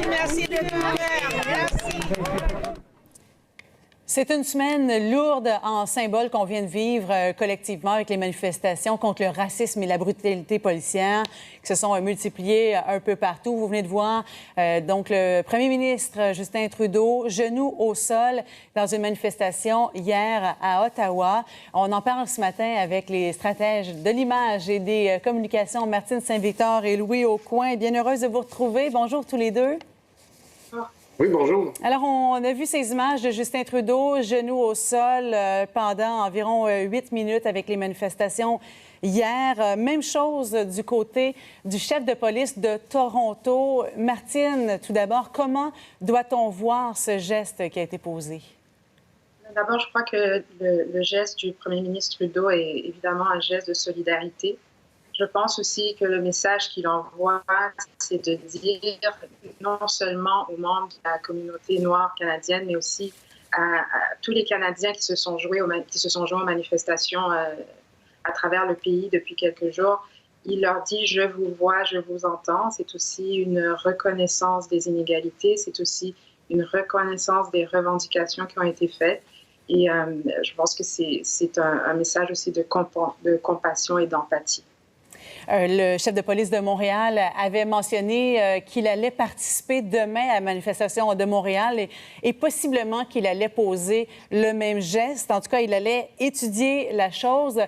Merci d'être ouvert. Merci. C'est une semaine lourde en symbole qu'on vient de vivre collectivement avec les manifestations contre le racisme et la brutalité policière qui se sont multipliées un peu partout. Vous venez de voir donc le premier ministre Justin Trudeau, genoux au sol dans une manifestation hier à Ottawa. On en parle ce matin avec les stratèges de l'image et des communications Martine Saint-Victor et Louis Aucoin. Bien heureuse de vous retrouver. Bonjour tous les deux. Oui, bonjour. Alors, on a vu ces images de Justin Trudeau, genoux au sol, pendant environ 8 minutes avec les manifestations hier. Même chose du côté du chef de police de Toronto. Martine, tout d'abord, comment doit-on voir ce geste qui a été posé? D'abord, je crois que le geste du premier ministre Trudeau est évidemment un geste de solidarité. Je pense aussi que le message qu'il envoie, c'est de dire non seulement aux membres de la communauté noire canadienne, mais aussi à tous les Canadiens qui se sont joints aux manifestations à travers le pays depuis quelques jours. Il leur dit « je vous vois, je vous entends ». C'est aussi une reconnaissance des inégalités, c'est aussi une reconnaissance des revendications qui ont été faites. Et je pense que c'est un message aussi de compassion et d'empathie. Le chef de police de Montréal avait mentionné qu'il allait participer demain à la manifestation de Montréal et possiblement qu'il allait poser le même geste. En tout cas, il allait étudier la chose.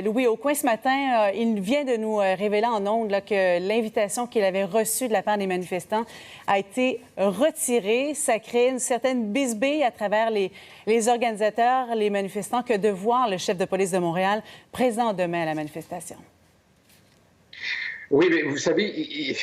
Louis Aucoin, ce matin, il vient de nous révéler en ondes là, que l'invitation qu'il avait reçue de la part des manifestants a été retirée. Ça crée une certaine bisbille à travers les organisateurs, les manifestants, que de voir le chef de police de Montréal présent demain à la manifestation. Oui, mais vous savez,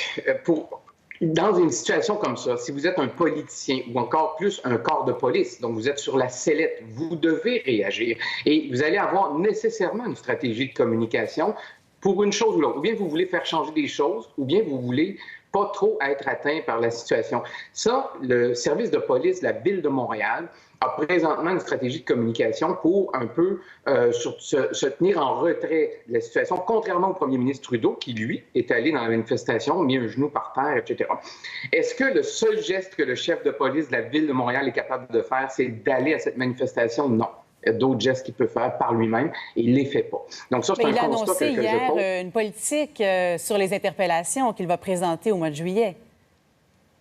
dans une situation comme ça, si vous êtes un politicien ou encore plus un corps de police, donc vous êtes sur la sellette, vous devez réagir et vous allez avoir nécessairement une stratégie de communication pour une chose ou l'autre. Ou bien vous voulez faire changer des choses, ou bien vous voulez pas trop être atteint par la situation. Ça, le service de police de la Ville de Montréal a présentement une stratégie de communication pour un peu se tenir en retrait de la situation, contrairement au premier ministre Trudeau, qui, lui, est allé dans la manifestation, mis un genou par terre, etc. Est-ce que le seul geste que le chef de police de la Ville de Montréal est capable de faire, c'est d'aller à cette manifestation? Non. Il y a d'autres gestes qu'il peut faire par lui-même et il ne les fait pas. Donc ça, c'est un constat que je pose. Il a annoncé hier une politique sur les interpellations qu'il va présenter au mois de juillet.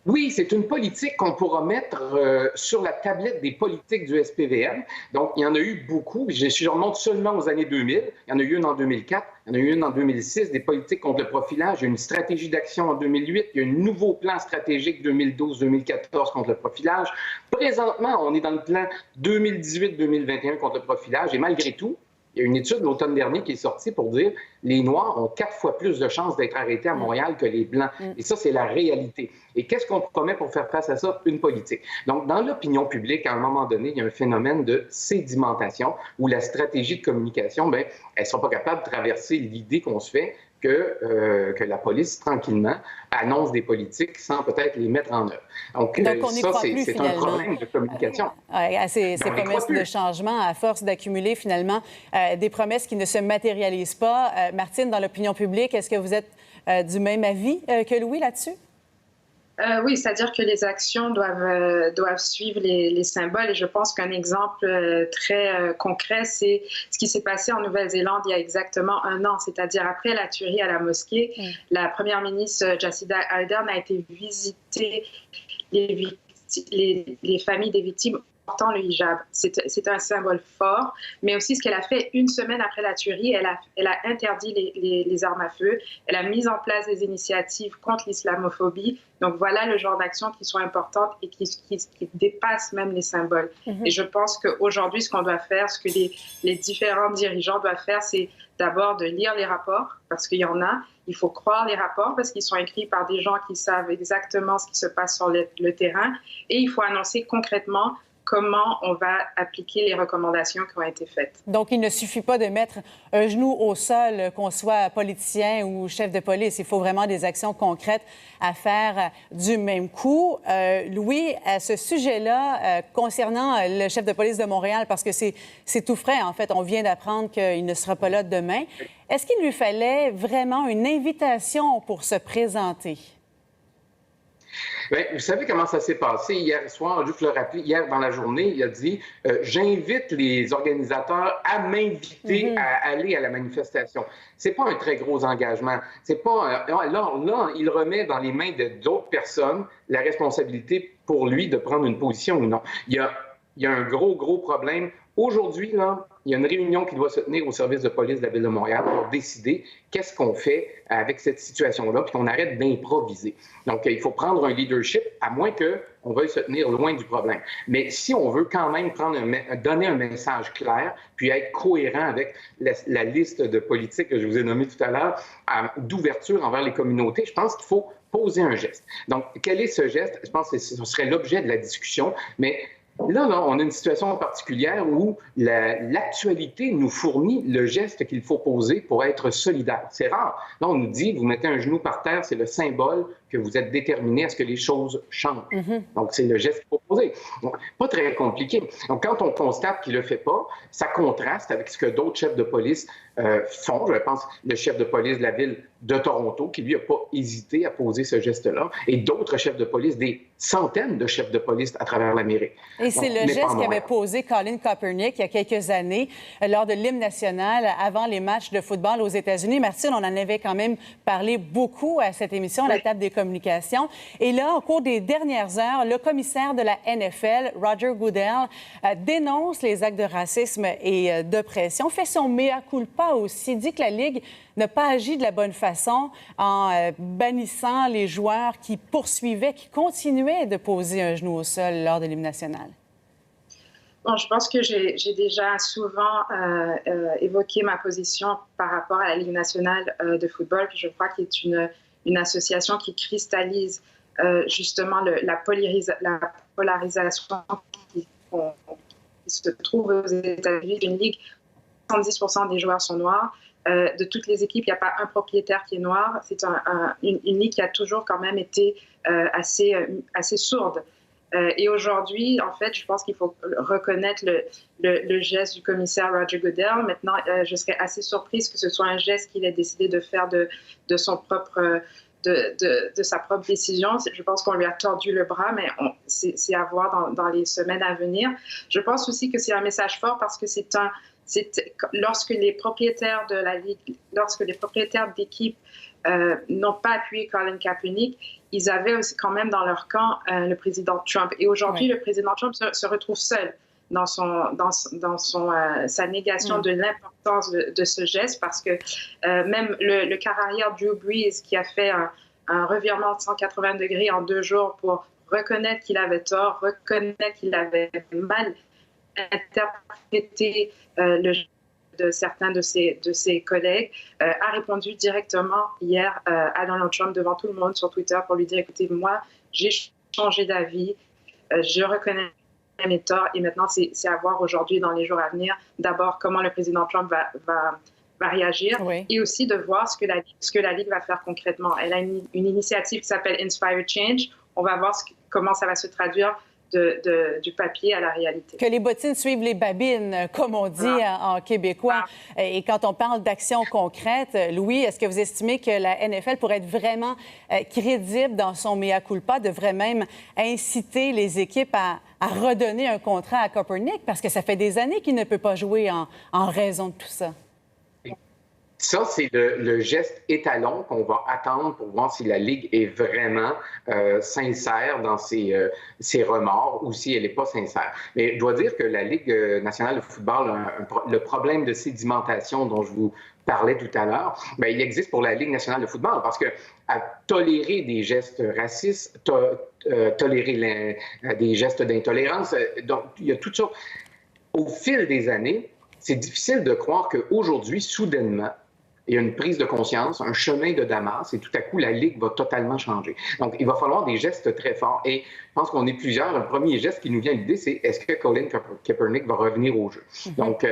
Oui, c'est une politique qu'on pourra mettre sur la tablette des politiques du SPVM. Donc, il y en a eu beaucoup. Je remonte seulement aux années 2000. Il y en a eu une en 2004, il y en a eu une en 2006, des politiques contre le profilage. Il y a eu une stratégie d'action en 2008. Il y a un nouveau plan stratégique 2012-2014 contre le profilage. Présentement, on est dans le plan 2018-2021 contre le profilage. Et malgré tout, il y a une étude l'automne dernier qui est sortie pour dire que les Noirs ont 4 fois plus de chances d'être arrêtés à Montréal que les Blancs. Et ça, c'est la réalité. Et qu'est-ce qu'on promet pour faire face à ça? Une politique. Donc, dans l'opinion publique, à un moment donné, il y a un phénomène de sédimentation où la stratégie de communication, bien, elle ne sera pas capable de traverser l'idée qu'on se fait que la police, tranquillement, annonce des politiques sans peut-être les mettre en œuvre. Donc ça, c'est un problème de communication. À ces promesses de changement, à force d'accumuler finalement des promesses qui ne se matérialisent pas. Martine, dans l'opinion publique, est-ce que vous êtes du même avis que Louis là-dessus? Oui, c'est-à-dire que les actions doivent suivre les symboles. Et je pense qu'un exemple très concret, c'est ce qui s'est passé en Nouvelle-Zélande il y a exactement 1 an, c'est-à-dire après la tuerie à la mosquée. La première ministre Jacinda Ardern a été visiter les familles des victimes portant le hijab. C'est un symbole fort, mais aussi ce qu'elle a fait 1 semaine après la tuerie, elle a interdit les armes à feu, elle a mis en place des initiatives contre l'islamophobie. Donc voilà le genre d'actions qui sont importantes et qui dépassent même les symboles. Et je pense qu'aujourd'hui, ce qu'on doit faire, ce que les différents dirigeants doivent faire, c'est d'abord de lire les rapports, parce qu'il y en a. Il faut croire les rapports parce qu'ils sont écrits par des gens qui savent exactement ce qui se passe sur le terrain. Et il faut annoncer concrètement comment on va appliquer les recommandations qui ont été faites. Donc, il ne suffit pas de mettre un genou au sol, qu'on soit politicien ou chef de police. Il faut vraiment des actions concrètes à faire du même coup. Louis, à ce sujet-là, concernant le chef de police de Montréal, parce que c'est tout frais, en fait, on vient d'apprendre qu'il ne sera pas là demain, est-ce qu'il lui fallait vraiment une invitation pour se présenter? Bien, vous savez comment ça s'est passé hier soir, juste le rappeler, hier dans la journée, il a dit j'invite les organisateurs à m'inviter à aller à la manifestation. C'est pas un très gros engagement. C'est pas là, il remet dans les mains d'autres personnes la responsabilité pour lui de prendre une position ou non. Il y a un gros problème. Aujourd'hui, là, il y a une réunion qui doit se tenir au service de police de la Ville de Montréal pour décider qu'est-ce qu'on fait avec cette situation-là, puis qu'on arrête d'improviser. Donc, il faut prendre un leadership, à moins qu'on veuille se tenir loin du problème. Mais si on veut quand même donner un message clair, puis être cohérent avec la liste de politiques que je vous ai nommées tout à l'heure, d'ouverture envers les communautés, je pense qu'il faut poser un geste. Donc, quel est ce geste? Je pense que ce serait l'objet de la discussion, mais là, on a une situation particulière où l'actualité nous fournit le geste qu'il faut poser pour être solidaire. C'est rare. Là, on nous dit, vous mettez un genou par terre, c'est le symbole que vous êtes déterminé à ce que les choses changent. Donc, c'est le geste qu'il faut poser. Donc, pas très compliqué. Donc, quand on constate qu'il ne le fait pas, ça contraste avec ce que d'autres chefs de police font. Je pense le chef de police de la ville de Toronto, qui lui n'a pas hésité à poser ce geste-là, et d'autres chefs de police, des centaines de chefs de police à travers l'Amérique. Et c'est le geste qu'avait posé Colin Kaepernick il y a quelques années lors de l'hymne national avant les matchs de football aux États-Unis. Martine, on en avait quand même parlé beaucoup à cette émission, à la table des communications. Et là, au cours des dernières heures, le commissaire de la NFL, Roger Goodell, dénonce les actes de racisme et d'oppression, fait son mea culpa aussi, dit que la Ligue n'a pas agi de la bonne façon en bannissant les joueurs qui poursuivaient, qui continuaient de poser un genou au sol lors de l'hymne national. Bon, je pense que j'ai déjà souvent évoqué ma position par rapport à la Ligue nationale de football, puis je crois qu'il est une association qui cristallise justement la polarisation qui se trouve aux États-Unis. Une ligue, 70% des joueurs sont noirs. De toutes les équipes, il n'y a pas un propriétaire qui est noir. C'est une ligue qui a toujours quand même été assez sourde. Et aujourd'hui, en fait, je pense qu'il faut reconnaître le geste du commissaire Roger Goodell. Maintenant, je serais assez surprise que ce soit un geste qu'il ait décidé de faire de sa propre décision. Je pense qu'on lui a tordu le bras, mais c'est à voir dans les semaines à venir. Je pense aussi que c'est un message fort parce que lorsque les propriétaires de la Ligue, lorsque les propriétaires d'équipes n'ont pas appuyé Colin Kaepernick, ils avaient aussi quand même dans leur camp le président Trump. Et aujourd'hui, le président Trump se retrouve seul dans sa négation de l'importance de ce geste, parce que même le quart arrière Drew Brees, qui a fait un revirement de 180 degrés en 2 jours pour reconnaître qu'il avait tort, reconnaître qu'il avait mal interprété le geste de certains de ses collègues, a répondu directement hier à Donald Trump devant tout le monde sur Twitter pour lui dire, écoutez, moi, j'ai changé d'avis, je reconnais mes torts, et maintenant, c'est à voir aujourd'hui, dans les jours à venir, d'abord comment le président Trump va réagir, et aussi de voir ce que la Ligue va faire concrètement. Elle a une initiative qui s'appelle Inspire Change. On va voir comment ça va se traduire du papier à la réalité. Que les bottines suivent les babines, comme on dit en québécois. Et quand on parle d'actions concrètes, Louis, est-ce que vous estimez que la NFL pourrait être vraiment crédible dans son mea culpa, devrait même inciter les équipes à redonner un contrat à Kaepernick? Parce que ça fait des années qu'il ne peut pas jouer en raison de tout ça. Ça, c'est le geste étalon qu'on va attendre pour voir si la Ligue est vraiment sincère dans ses remords ou si elle n'est pas sincère. Mais je dois dire que la Ligue nationale de football, le problème de sédimentation dont je vous parlais tout à l'heure, bien, il existe pour la Ligue nationale de football, parce que à tolérer des gestes racistes, tolérer des gestes d'intolérance, donc il y a tout ça. Au fil des années, c'est difficile de croire qu'aujourd'hui, soudainement, il y a une prise de conscience, un chemin de Damas, et tout à coup, la Ligue va totalement changer. Donc, il va falloir des gestes très forts. Et je pense qu'on est plusieurs. Le premier geste qui nous vient à l'idée, c'est est-ce que Colin Kaepernick va revenir au jeu? Donc,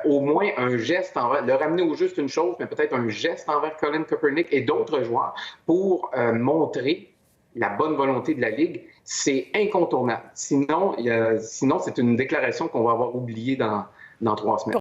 au moins un geste le ramener au jeu, c'est une chose, mais peut-être un geste envers Colin Kaepernick et d'autres joueurs pour montrer la bonne volonté de la Ligue, c'est incontournable. Sinon, c'est une déclaration qu'on va avoir oubliée dans 3 semaines.